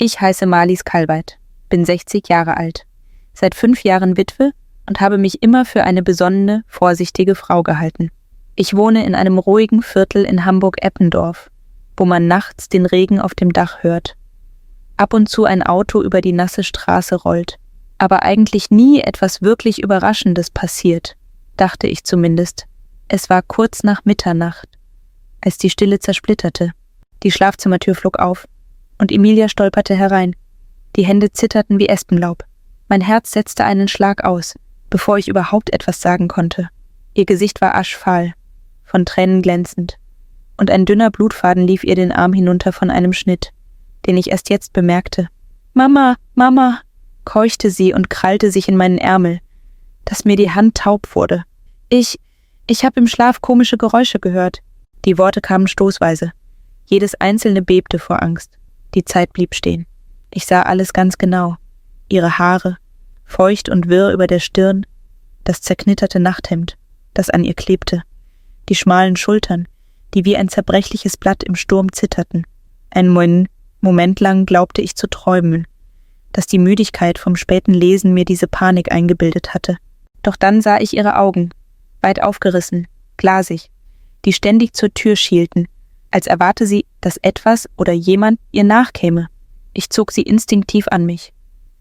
Ich heiße Marlies Kalweit, bin 60 Jahre alt, seit 5 Jahren Witwe und habe mich immer für eine besonnene, vorsichtige Frau gehalten. Ich wohne in einem ruhigen Viertel in Hamburg-Eppendorf, wo man nachts den Regen auf dem Dach hört. Ab und zu ein Auto über die nasse Straße rollt, aber eigentlich nie etwas wirklich Überraschendes passiert, dachte ich zumindest. Es war kurz nach Mitternacht, als die Stille zersplitterte. Die Schlafzimmertür flog auf und Emilia stolperte herein. Die Hände zitterten wie Espenlaub. Mein Herz setzte einen Schlag aus, bevor ich überhaupt etwas sagen konnte. Ihr Gesicht war aschfahl, von Tränen glänzend, und ein dünner Blutfaden lief ihr den Arm hinunter von einem Schnitt, den ich erst jetzt bemerkte. »Mama, Mama«, keuchte sie und krallte sich in meinen Ärmel, dass mir die Hand taub wurde. Ich habe im Schlaf komische Geräusche gehört.« Die Worte kamen stoßweise. Jedes einzelne bebte vor Angst. Die Zeit blieb stehen. Ich sah alles ganz genau. Ihre Haare, feucht und wirr über der Stirn, das zerknitterte Nachthemd, das an ihr klebte, die schmalen Schultern, die wie ein zerbrechliches Blatt im Sturm zitterten. Einen Moment lang glaubte ich zu träumen, dass die Müdigkeit vom späten Lesen mir diese Panik eingebildet hatte. Doch dann sah ich ihre Augen, weit aufgerissen, glasig, die ständig zur Tür schielten, als erwarte sie, dass etwas oder jemand ihr nachkäme. Ich zog sie instinktiv an mich,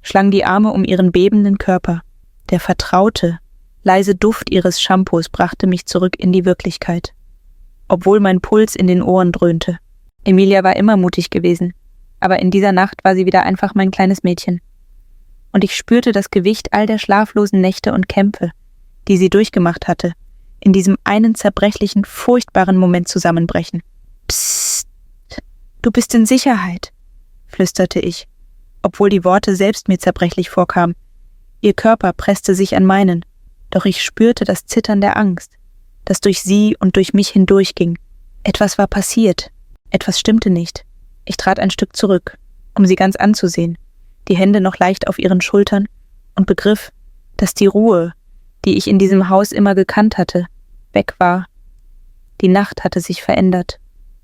schlang die Arme um ihren bebenden Körper. Der vertraute, leise Duft ihres Shampoos brachte mich zurück in die Wirklichkeit, obwohl mein Puls in den Ohren dröhnte. Emilia war immer mutig gewesen, aber in dieser Nacht war sie wieder einfach mein kleines Mädchen. Und ich spürte das Gewicht all der schlaflosen Nächte und Kämpfe, die sie durchgemacht hatte, in diesem einen zerbrechlichen, furchtbaren Moment zusammenbrechen. »Psst, du bist in Sicherheit«, flüsterte ich, obwohl die Worte selbst mir zerbrechlich vorkamen. Ihr Körper presste sich an meinen, doch ich spürte das Zittern der Angst, das durch sie und durch mich hindurchging. Etwas war passiert, etwas stimmte nicht. Ich trat ein Stück zurück, um sie ganz anzusehen, die Hände noch leicht auf ihren Schultern, und begriff, dass die Ruhe, die ich in diesem Haus immer gekannt hatte, weg war. Die Nacht hatte sich verändert,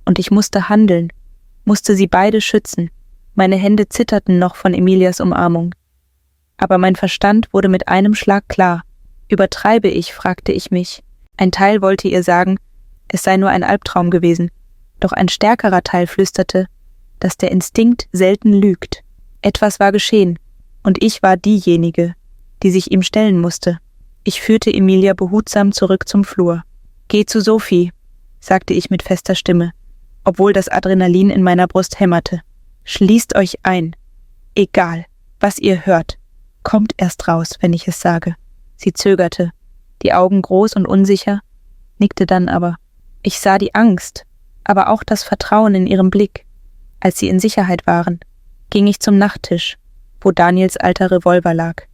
und ich musste handeln, musste sie beide schützen. Meine Hände zitterten noch von Emilias Umarmung. Aber mein Verstand wurde mit einem Schlag klar. Übertreibe ich, fragte ich mich. Ein Teil wollte ihr sagen, es sei nur ein Albtraum gewesen. Doch ein stärkerer Teil flüsterte, dass der Instinkt selten lügt. Etwas war geschehen, und ich war diejenige, die sich ihm stellen musste. Ich führte Emilia behutsam zurück zum Flur. »Geh zu Sophie«, sagte ich mit fester Stimme, obwohl das Adrenalin in meiner Brust hämmerte. »Schließt euch ein. Egal, was ihr hört. Kommt erst raus, wenn ich es sage.« Sie zögerte, die Augen groß und unsicher, nickte dann aber. Ich sah die Angst, aber auch das Vertrauen in ihrem Blick. Als sie in Sicherheit waren, ging ich zum Nachttisch, wo Daniels alter Revolver lag.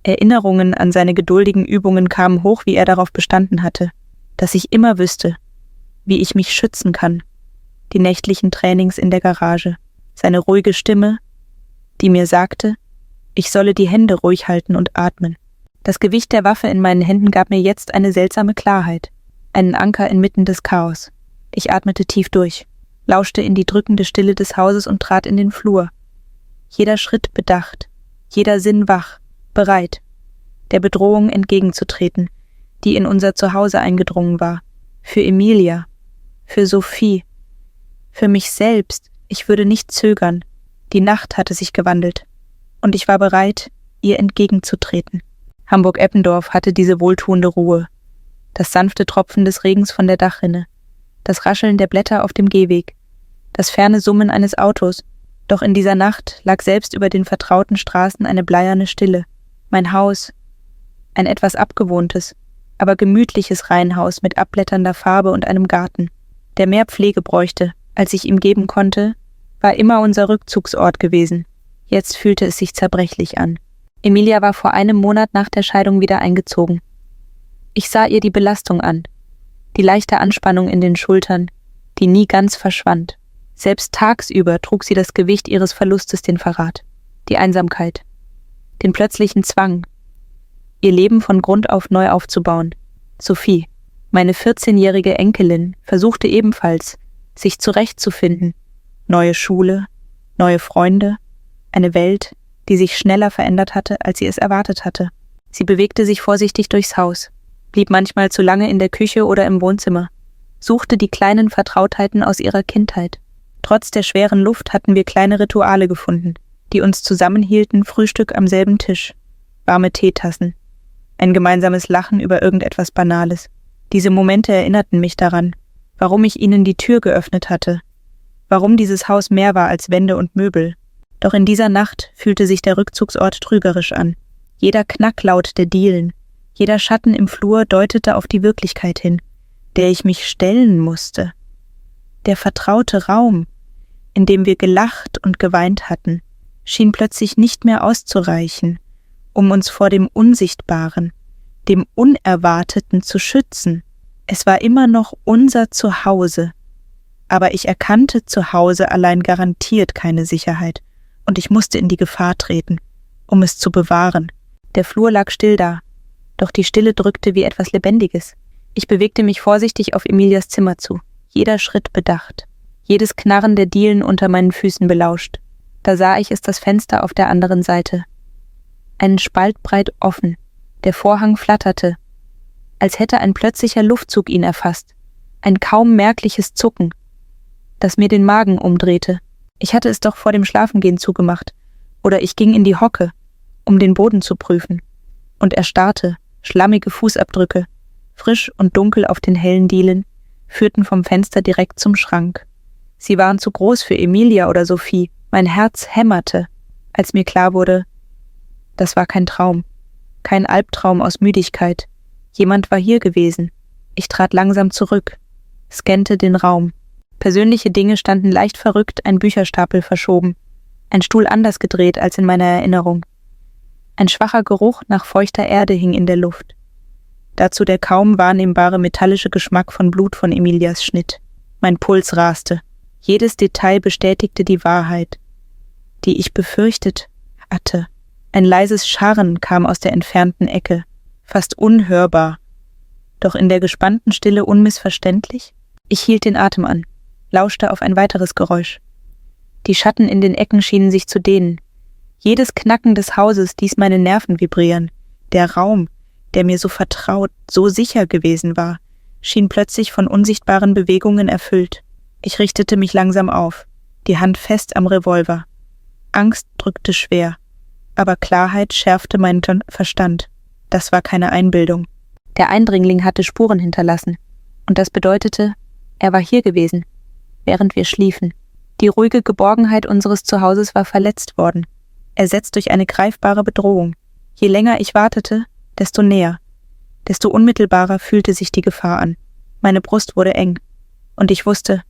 Erinnerungen an seine geduldigen Übungen kamen hoch, wie er darauf bestanden hatte, dass ich immer wüsste, wie ich mich schützen kann. Die nächtlichen Trainings in der Garage, seine ruhige Stimme, die mir sagte, ich solle die Hände ruhig halten und atmen. Das Gewicht der Waffe in meinen Händen gab mir jetzt eine seltsame Klarheit, einen Anker inmitten des Chaos. Ich atmete tief durch, lauschte in die drückende Stille des Hauses und trat in den Flur. Jeder Schritt bedacht, jeder Sinn wach, bereit, der Bedrohung entgegenzutreten, die in unser Zuhause eingedrungen war. Für Emilia, für Sophie, für mich selbst. Ich würde nicht zögern. Die Nacht hatte sich gewandelt, und ich war bereit, ihr entgegenzutreten. Hamburg-Eppendorf hatte diese wohltuende Ruhe. Das sanfte Tropfen des Regens von der Dachrinne, das Rascheln der Blätter auf dem Gehweg, das ferne Summen eines Autos. Doch in dieser Nacht lag selbst über den vertrauten Straßen eine bleierne Stille. Mein Haus, ein etwas abgewohntes, aber gemütliches Reihenhaus mit abblätternder Farbe und einem Garten, der mehr Pflege bräuchte, als ich ihm geben konnte, war immer unser Rückzugsort gewesen. Jetzt fühlte es sich zerbrechlich an. Emilia war vor einem Monat nach der Scheidung wieder eingezogen. Ich sah ihr die Belastung an, die leichte Anspannung in den Schultern, die nie ganz verschwand. Selbst tagsüber trug sie das Gewicht ihres Verlustes den Verrat, die Einsamkeit, den plötzlichen Zwang, ihr Leben von Grund auf neu aufzubauen. Sophie, meine 14-jährige Enkelin, versuchte ebenfalls, sich zurechtzufinden. Neue Schule, neue Freunde, eine Welt, die sich schneller verändert hatte, als sie es erwartet hatte. Sie bewegte sich vorsichtig durchs Haus, blieb manchmal zu lange in der Küche oder im Wohnzimmer, suchte die kleinen Vertrautheiten aus ihrer Kindheit. Trotz der schweren Luft hatten wir kleine Rituale gefunden, die uns zusammenhielten: Frühstück am selben Tisch, warme Teetassen, ein gemeinsames Lachen über irgendetwas Banales. Diese Momente erinnerten mich daran, warum ich ihnen die Tür geöffnet hatte, warum dieses Haus mehr war als Wände und Möbel. Doch in dieser Nacht fühlte sich der Rückzugsort trügerisch an. Jeder Knacklaut der Dielen, jeder Schatten im Flur deutete auf die Wirklichkeit hin, der ich mich stellen musste. Der vertraute Raum, in dem wir gelacht und geweint hatten, schien plötzlich nicht mehr auszureichen, um uns vor dem Unsichtbaren, dem Unerwarteten zu schützen. Es war immer noch unser Zuhause, aber ich erkannte Zuhause allein garantiert keine Sicherheit, und ich musste in die Gefahr treten, um es zu bewahren. Der Flur lag still da, doch die Stille drückte wie etwas Lebendiges. Ich bewegte mich vorsichtig auf Emilias Zimmer zu, jeder Schritt bedacht, jedes Knarren der Dielen unter meinen Füßen belauscht. Da sah ich es, das Fenster auf der anderen Seite. Einen Spalt breit offen, der Vorhang flatterte, als hätte ein plötzlicher Luftzug ihn erfasst, ein kaum merkliches Zucken, das mir den Magen umdrehte. Ich hatte es doch vor dem Schlafengehen zugemacht, oder ich ging in die Hocke, um den Boden zu prüfen, und erstarrte. Schlammige Fußabdrücke, frisch und dunkel auf den hellen Dielen, führten vom Fenster direkt zum Schrank. Sie waren zu groß für Emilia oder Sophie. Mein Herz hämmerte, als mir klar wurde, das war kein Traum, kein Albtraum aus Müdigkeit. Jemand war hier gewesen. Ich trat langsam zurück, scannte den Raum. Persönliche Dinge standen leicht verrückt, ein Bücherstapel verschoben, ein Stuhl anders gedreht als in meiner Erinnerung. Ein schwacher Geruch nach feuchter Erde hing in der Luft. Dazu der kaum wahrnehmbare metallische Geschmack von Blut von Emilias Schnitt. Mein Puls raste. Jedes Detail bestätigte die Wahrheit, die ich befürchtet hatte. Ein leises Scharren kam aus der entfernten Ecke, fast unhörbar, doch in der gespannten Stille unmissverständlich. Ich hielt den Atem an, lauschte auf ein weiteres Geräusch. Die Schatten in den Ecken schienen sich zu dehnen. Jedes Knacken des Hauses ließ meine Nerven vibrieren. Der Raum, der mir so vertraut, so sicher gewesen war, schien plötzlich von unsichtbaren Bewegungen erfüllt. Ich richtete mich langsam auf, die Hand fest am Revolver. Angst drückte schwer, aber Klarheit schärfte meinen Verstand. Das war keine Einbildung. Der Eindringling hatte Spuren hinterlassen, und das bedeutete, er war hier gewesen, während wir schliefen. Die ruhige Geborgenheit unseres Zuhauses war verletzt worden, ersetzt durch eine greifbare Bedrohung. Je länger ich wartete, desto näher, desto unmittelbarer fühlte sich die Gefahr an. Meine Brust wurde eng, und ich wusste,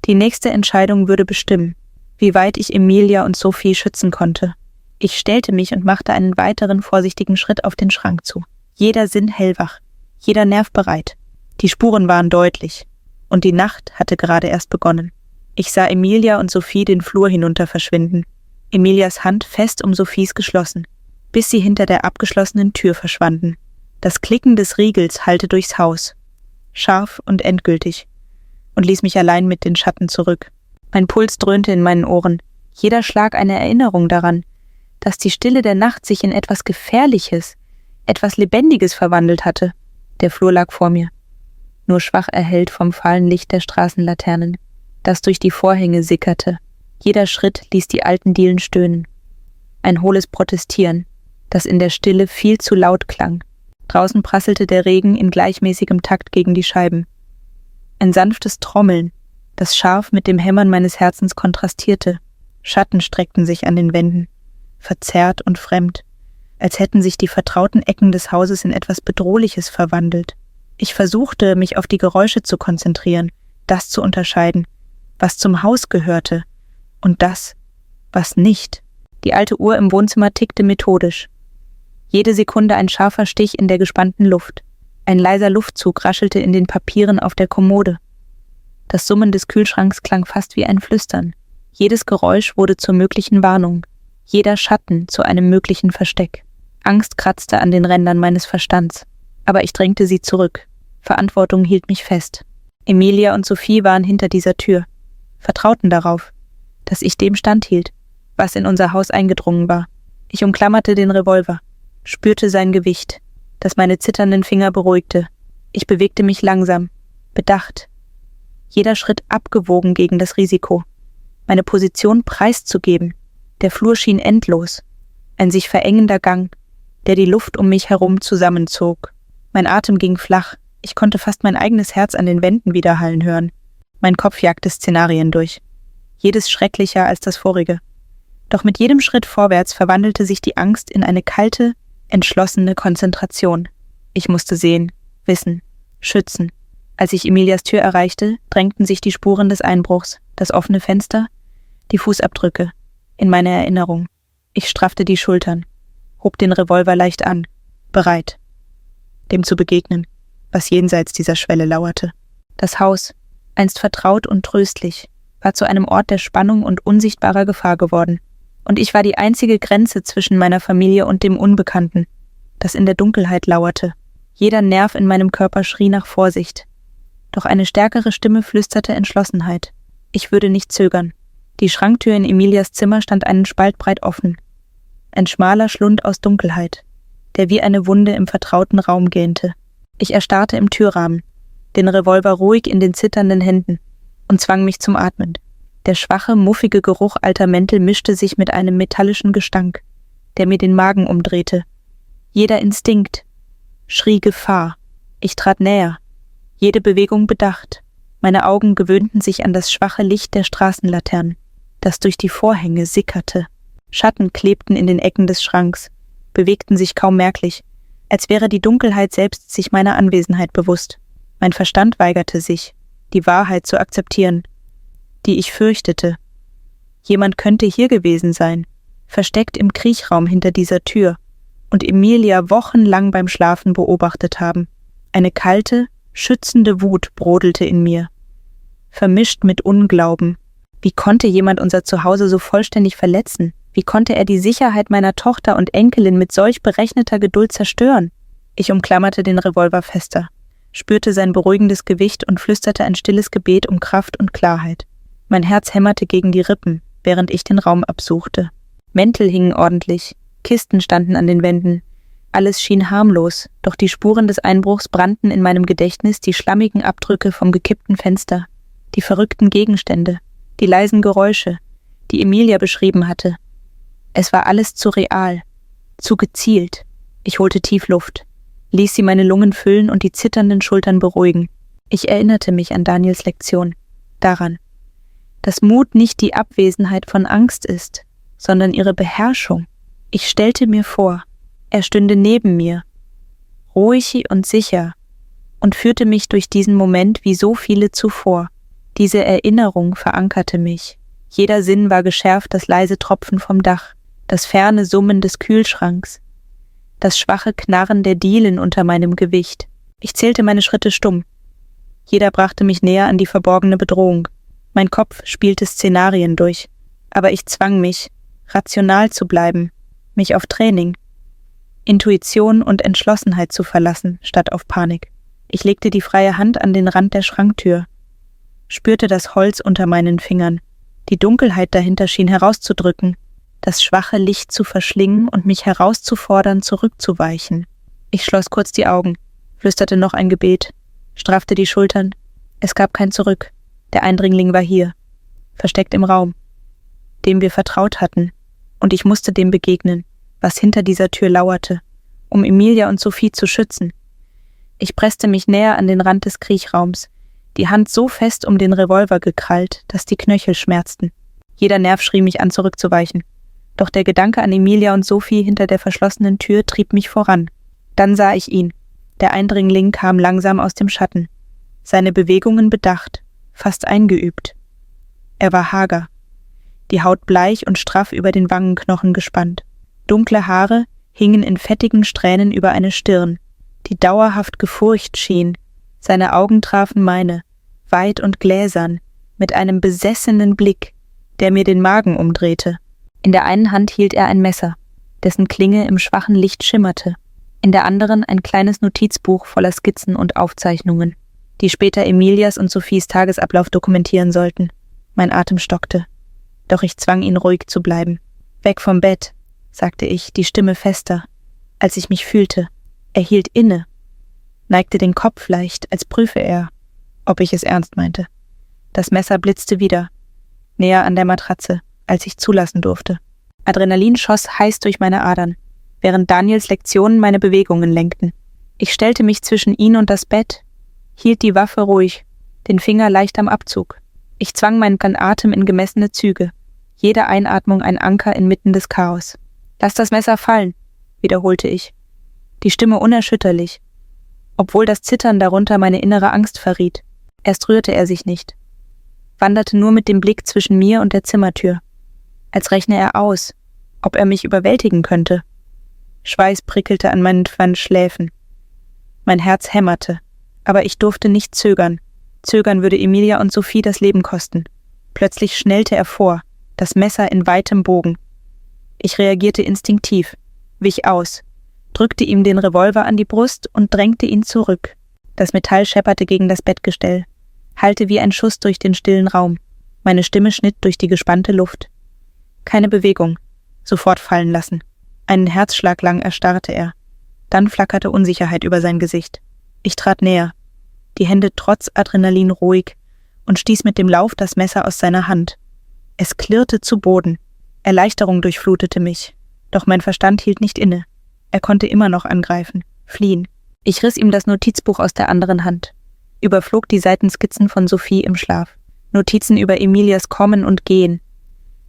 die nächste Entscheidung würde bestimmen, wie weit ich Emilia und Sophie schützen konnte. Ich stellte mich und machte einen weiteren vorsichtigen Schritt auf den Schrank zu. Jeder Sinn hellwach, jeder Nerv bereit. Die Spuren waren deutlich, und die Nacht hatte gerade erst begonnen. Ich sah Emilia und Sophie den Flur hinunter verschwinden, Emilias Hand fest um Sophies geschlossen, bis sie hinter der abgeschlossenen Tür verschwanden. Das Klicken des Riegels hallte durchs Haus, scharf und endgültig, und ließ mich allein mit den Schatten zurück. Mein Puls dröhnte in meinen Ohren, jeder Schlag eine Erinnerung daran, dass die Stille der Nacht sich in etwas Gefährliches, etwas Lebendiges verwandelt hatte. Der Flur lag vor mir, nur schwach erhellt vom fahlen Licht der Straßenlaternen, das durch die Vorhänge sickerte. Jeder Schritt ließ die alten Dielen stöhnen. Ein hohles Protestieren, das in der Stille viel zu laut klang. Draußen prasselte der Regen in gleichmäßigem Takt gegen die Scheiben. Ein sanftes Trommeln, das scharf mit dem Hämmern meines Herzens kontrastierte. Schatten streckten sich an den Wänden, verzerrt und fremd, als hätten sich die vertrauten Ecken des Hauses in etwas Bedrohliches verwandelt. Ich versuchte, mich auf die Geräusche zu konzentrieren, das zu unterscheiden, was zum Haus gehörte, und das, was nicht. Die alte Uhr im Wohnzimmer tickte methodisch. Jede Sekunde ein scharfer Stich in der gespannten Luft. Ein leiser Luftzug raschelte in den Papieren auf der Kommode. Das Summen des Kühlschranks klang fast wie ein Flüstern. Jedes Geräusch wurde zur möglichen Warnung, jeder Schatten zu einem möglichen Versteck. Angst kratzte an den Rändern meines Verstands, aber ich drängte sie zurück. Verantwortung hielt mich fest. Emilia und Sophie waren hinter dieser Tür, vertrauten darauf, dass ich dem standhielt, was in unser Haus eingedrungen war. Ich umklammerte den Revolver, spürte sein Gewicht, das meine zitternden Finger beruhigte. Ich bewegte mich langsam, bedacht, jeder Schritt abgewogen gegen das Risiko, meine Position preiszugeben. Der Flur schien endlos, ein sich verengender Gang, der die Luft um mich herum zusammenzog. Mein Atem ging flach, ich konnte fast mein eigenes Herz an den Wänden widerhallen hören. Mein Kopf jagte Szenarien durch, jedes schrecklicher als das vorige. Doch mit jedem Schritt vorwärts verwandelte sich die Angst in eine kalte, entschlossene Konzentration. Ich musste sehen, wissen, schützen. Als ich Emilias Tür erreichte, drängten sich die Spuren des Einbruchs, das offene Fenster, die Fußabdrücke, in meine Erinnerung. Ich straffte die Schultern, hob den Revolver leicht an, bereit, dem zu begegnen, was jenseits dieser Schwelle lauerte. Das Haus, einst vertraut und tröstlich, war zu einem Ort der Spannung und unsichtbarer Gefahr geworden. Und ich war die einzige Grenze zwischen meiner Familie und dem Unbekannten, das in der Dunkelheit lauerte. Jeder Nerv in meinem Körper schrie nach Vorsicht. Doch eine stärkere Stimme flüsterte Entschlossenheit. Ich würde nicht zögern. Die Schranktür in Emilias Zimmer stand einen Spalt breit offen. Ein schmaler Schlund aus Dunkelheit, der wie eine Wunde im vertrauten Raum gähnte. Ich erstarrte im Türrahmen, den Revolver ruhig in den zitternden Händen und zwang mich zum Atmen. Der schwache, muffige Geruch alter Mäntel mischte sich mit einem metallischen Gestank, der mir den Magen umdrehte. Jeder Instinkt schrie Gefahr. Ich trat näher, jede Bewegung bedacht. Meine Augen gewöhnten sich an das schwache Licht der Straßenlaternen, das durch die Vorhänge sickerte. Schatten klebten in den Ecken des Schranks, bewegten sich kaum merklich, als wäre die Dunkelheit selbst sich meiner Anwesenheit bewusst. Mein Verstand weigerte sich, die Wahrheit zu akzeptieren, die ich fürchtete. Jemand könnte hier gewesen sein, versteckt im Kriechraum hinter dieser Tür, und Emilia wochenlang beim Schlafen beobachtet haben. Eine kalte, schützende Wut brodelte in mir, vermischt mit Unglauben. Wie konnte jemand unser Zuhause so vollständig verletzen? Wie konnte er die Sicherheit meiner Tochter und Enkelin mit solch berechneter Geduld zerstören? Ich umklammerte den Revolver fester, spürte sein beruhigendes Gewicht und flüsterte ein stilles Gebet um Kraft und Klarheit. Mein Herz hämmerte gegen die Rippen, während ich den Raum absuchte. Mäntel hingen ordentlich, Kisten standen an den Wänden. Alles schien harmlos, doch die Spuren des Einbruchs brannten in meinem Gedächtnis, die schlammigen Abdrücke vom gekippten Fenster, die verrückten Gegenstände, die leisen Geräusche, die Emilia beschrieben hatte. Es war alles zu real, zu gezielt. Ich holte tief Luft, ließ sie meine Lungen füllen und die zitternden Schultern beruhigen. Ich erinnerte mich an Daniels Lektion, daran, dass Mut nicht die Abwesenheit von Angst ist, sondern ihre Beherrschung. Ich stellte mir vor, er stünde neben mir, ruhig und sicher, und führte mich durch diesen Moment wie so viele zuvor. Diese Erinnerung verankerte mich. Jeder Sinn war geschärft, das leise Tropfen vom Dach, das ferne Summen des Kühlschranks, das schwache Knarren der Dielen unter meinem Gewicht. Ich zählte meine Schritte stumm. Jeder brachte mich näher an die verborgene Bedrohung. Mein Kopf spielte Szenarien durch, aber ich zwang mich, rational zu bleiben, mich auf Training, Intuition und Entschlossenheit zu verlassen, statt auf Panik. Ich legte die freie Hand an den Rand der Schranktür, spürte das Holz unter meinen Fingern. Die Dunkelheit dahinter schien herauszudrücken, das schwache Licht zu verschlingen und mich herauszufordern, zurückzuweichen. Ich schloss kurz die Augen, flüsterte noch ein Gebet, straffte die Schultern. Es gab kein Zurück. Der Eindringling war hier, versteckt im Raum, dem wir vertraut hatten, und ich musste dem begegnen, was hinter dieser Tür lauerte, um Emilia und Sophie zu schützen. Ich presste mich näher an den Rand des Kriechraums, die Hand so fest um den Revolver gekrallt, dass die Knöchel schmerzten. Jeder Nerv schrie mich an, zurückzuweichen. Doch der Gedanke an Emilia und Sophie hinter der verschlossenen Tür trieb mich voran. Dann sah ich ihn. Der Eindringling kam langsam aus dem Schatten, seine Bewegungen bedacht, fast eingeübt. Er war hager, die Haut bleich und straff über den Wangenknochen gespannt. Dunkle Haare hingen in fettigen Strähnen über eine Stirn, die dauerhaft gefurcht schien. Seine Augen trafen meine, weit und gläsern, mit einem besessenen Blick, der mir den Magen umdrehte. In der einen Hand hielt er ein Messer, dessen Klinge im schwachen Licht schimmerte, in der anderen ein kleines Notizbuch voller Skizzen und Aufzeichnungen, die später Emilias und Sophies Tagesablauf dokumentieren sollten. Mein Atem stockte. Doch ich zwang ihn, ruhig zu bleiben. »Weg vom Bett«, sagte ich, die Stimme fester, als ich mich fühlte. Er hielt inne, neigte den Kopf leicht, als prüfe er, ob ich es ernst meinte. Das Messer blitzte wieder, näher an der Matratze, als ich zulassen durfte. Adrenalin schoss heiß durch meine Adern, während Daniels Lektionen meine Bewegungen lenkten. Ich stellte mich zwischen ihn und das Bett, hielt die Waffe ruhig, den Finger leicht am Abzug. Ich zwang meinen Atem in gemessene Züge, jede Einatmung ein Anker inmitten des Chaos. »Lass das Messer fallen«, wiederholte ich, die Stimme unerschütterlich, obwohl das Zittern darunter meine innere Angst verriet. Erst rührte er sich nicht, wanderte nur mit dem Blick zwischen mir und der Zimmertür, als rechne er aus, ob er mich überwältigen könnte. Schweiß prickelte an meinen Schläfen. Mein Herz hämmerte, aber ich durfte nicht zögern. Zögern würde Emilia und Sophie das Leben kosten. Plötzlich schnellte er vor, das Messer in weitem Bogen. Ich reagierte instinktiv, wich aus, drückte ihm den Revolver an die Brust und drängte ihn zurück. Das Metall schepperte gegen das Bettgestell, hallte wie ein Schuss durch den stillen Raum. Meine Stimme schnitt durch die gespannte Luft. Keine Bewegung, sofort fallen lassen. Einen Herzschlag lang erstarrte er. Dann flackerte Unsicherheit über sein Gesicht. Ich trat näher, die Hände trotz Adrenalin ruhig, und stieß mit dem Lauf das Messer aus seiner Hand. Es klirrte zu Boden. Erleichterung durchflutete mich. Doch mein Verstand hielt nicht inne. Er konnte immer noch angreifen, fliehen. Ich riss ihm das Notizbuch aus der anderen Hand, überflog die Seitenskizzen von Sophie im Schlaf, Notizen über Emilias Kommen und Gehen,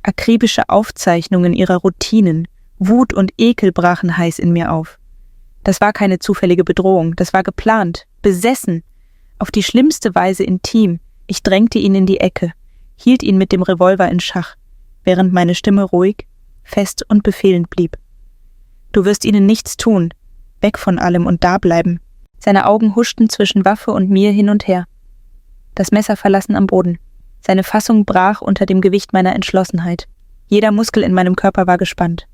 akribische Aufzeichnungen ihrer Routinen. Wut und Ekel brachen heiß in mir auf. Das war keine zufällige Bedrohung, das war geplant, besessen, auf die schlimmste Weise intim. Ich drängte ihn in die Ecke, hielt ihn mit dem Revolver in Schach, während meine Stimme ruhig, fest und befehlend blieb. »Du wirst ihnen nichts tun. Weg von allem und dableiben.« Seine Augen huschten zwischen Waffe und mir hin und her. Das Messer verlassen am Boden. Seine Fassung brach unter dem Gewicht meiner Entschlossenheit. Jeder Muskel in meinem Körper war gespannt.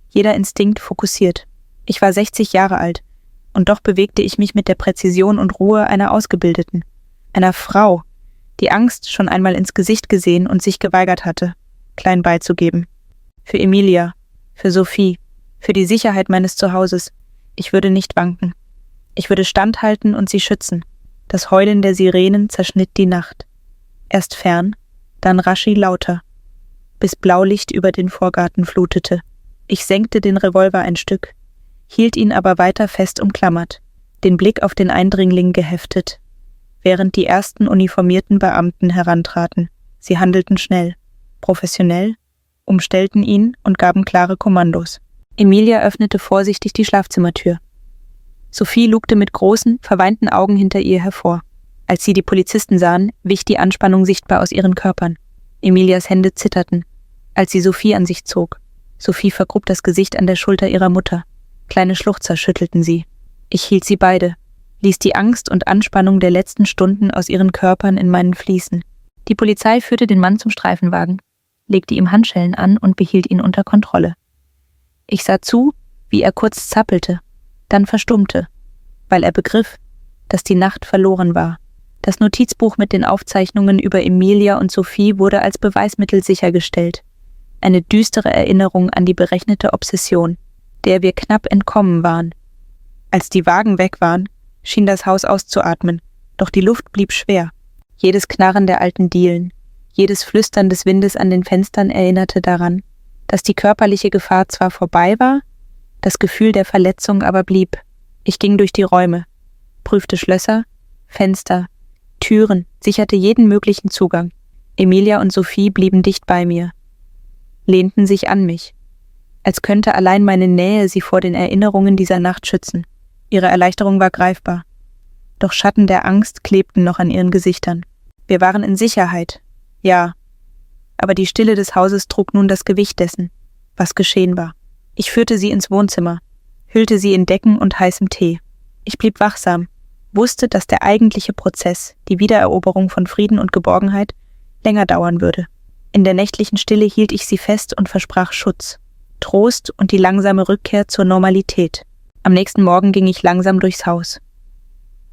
Jeder Instinkt fokussiert. Ich war 60 Jahre alt, und doch bewegte ich mich mit der Präzision und Ruhe einer Ausgebildeten. Einer Frau, die Angst schon einmal ins Gesicht gesehen und sich geweigert hatte, klein beizugeben. Für Emilia, für Sophie, für die Sicherheit meines Zuhauses. Ich würde nicht wanken. Ich würde standhalten und sie schützen. Das Heulen der Sirenen zerschnitt die Nacht. Erst fern, dann raschi lauter, bis Blaulicht über den Vorgarten flutete. Ich senkte den Revolver ein Stück, hielt ihn aber weiter fest umklammert, den Blick auf den Eindringling geheftet, während die ersten uniformierten Beamten herantraten. Sie handelten schnell, professionell, umstellten ihn und gaben klare Kommandos. Emilia öffnete vorsichtig die Schlafzimmertür. Sophie lugte mit großen, verweinten Augen hinter ihr hervor. Als sie die Polizisten sahen, wich die Anspannung sichtbar aus ihren Körpern. Emilias Hände zitterten, als sie Sophie an sich zog. Sophie vergrub das Gesicht an der Schulter ihrer Mutter. Kleine Schluchzer schüttelten sie. Ich hielt sie beide, ließ die Angst und Anspannung der letzten Stunden aus ihren Körpern in meinen fließen. Die Polizei führte den Mann zum Streifenwagen, legte ihm Handschellen an und behielt ihn unter Kontrolle. Ich sah zu, wie er kurz zappelte, dann verstummte, weil er begriff, dass die Nacht verloren war. Das Notizbuch mit den Aufzeichnungen über Emilia und Sophie wurde als Beweismittel sichergestellt. Eine düstere Erinnerung an die berechnete Obsession, der wir knapp entkommen waren. Als die Wagen weg waren, schien das Haus auszuatmen, doch die Luft blieb schwer. Jedes Knarren der alten Dielen, jedes Flüstern des Windes an den Fenstern erinnerte daran, dass die körperliche Gefahr zwar vorbei war, das Gefühl der Verletzung aber blieb. Ich ging durch die Räume, prüfte Schlösser, Fenster, Türen, sicherte jeden möglichen Zugang. Emilia und Sophie blieben dicht bei mir, lehnten sich an mich, als könnte allein meine Nähe sie vor den Erinnerungen dieser Nacht schützen. Ihre Erleichterung war greifbar, doch Schatten der Angst klebten noch an ihren Gesichtern. Wir waren in Sicherheit, ja, aber die Stille des Hauses trug nun das Gewicht dessen, was geschehen war. Ich führte sie ins Wohnzimmer, hüllte sie in Decken und heißem Tee. Ich blieb wachsam, wusste, dass der eigentliche Prozess, die Wiedereroberung von Frieden und Geborgenheit, länger dauern würde. In der nächtlichen Stille hielt ich sie fest und versprach Schutz, Trost und die langsame Rückkehr zur Normalität. Am nächsten Morgen ging ich langsam durchs Haus,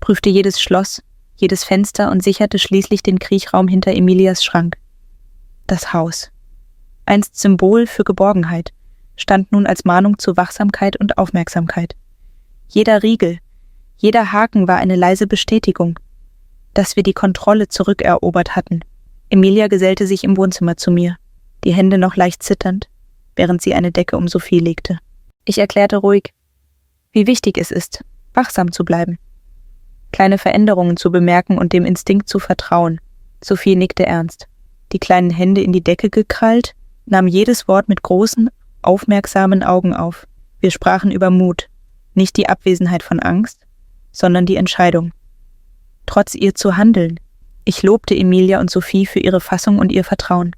prüfte jedes Schloss, jedes Fenster und sicherte schließlich den Kriechraum hinter Emilias Schrank. Das Haus. einst Symbol für Geborgenheit, stand nun als Mahnung zu Wachsamkeit und Aufmerksamkeit. Jeder Riegel, jeder Haken war eine leise Bestätigung, dass wir die Kontrolle zurückerobert hatten. Emilia gesellte sich im Wohnzimmer zu mir, die Hände noch leicht zitternd, während sie eine Decke um Sophie legte. Ich erklärte ruhig, wie wichtig es ist, wachsam zu bleiben, kleine Veränderungen zu bemerken und dem Instinkt zu vertrauen. Sophie nickte ernst, die kleinen Hände in die Decke gekrallt, nahm jedes Wort mit großen, aufmerksamen Augen auf. Wir sprachen über Mut, nicht die Abwesenheit von Angst, sondern die Entscheidung, trotz ihr zu handeln. Ich lobte Emilia und Sophie für ihre Fassung und ihr Vertrauen,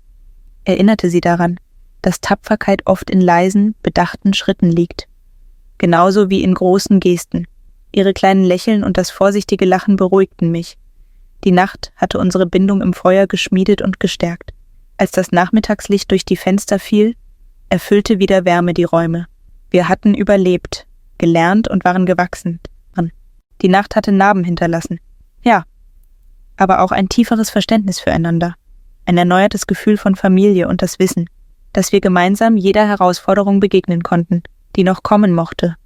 erinnerte sie daran, dass Tapferkeit oft in leisen, bedachten Schritten liegt, genauso wie in großen Gesten. Ihre kleinen Lächeln und das vorsichtige Lachen beruhigten mich. Die Nacht hatte unsere Bindung im Feuer geschmiedet und gestärkt. Als das Nachmittagslicht durch die Fenster fiel, erfüllte wieder Wärme die Räume. Wir hatten überlebt, gelernt und waren gewachsen. Die Nacht hatte Narben hinterlassen. Ja, aber auch ein tieferes Verständnis füreinander. Ein erneuertes Gefühl von Familie und das Wissen, dass wir gemeinsam jeder Herausforderung begegnen konnten, die noch kommen mochte.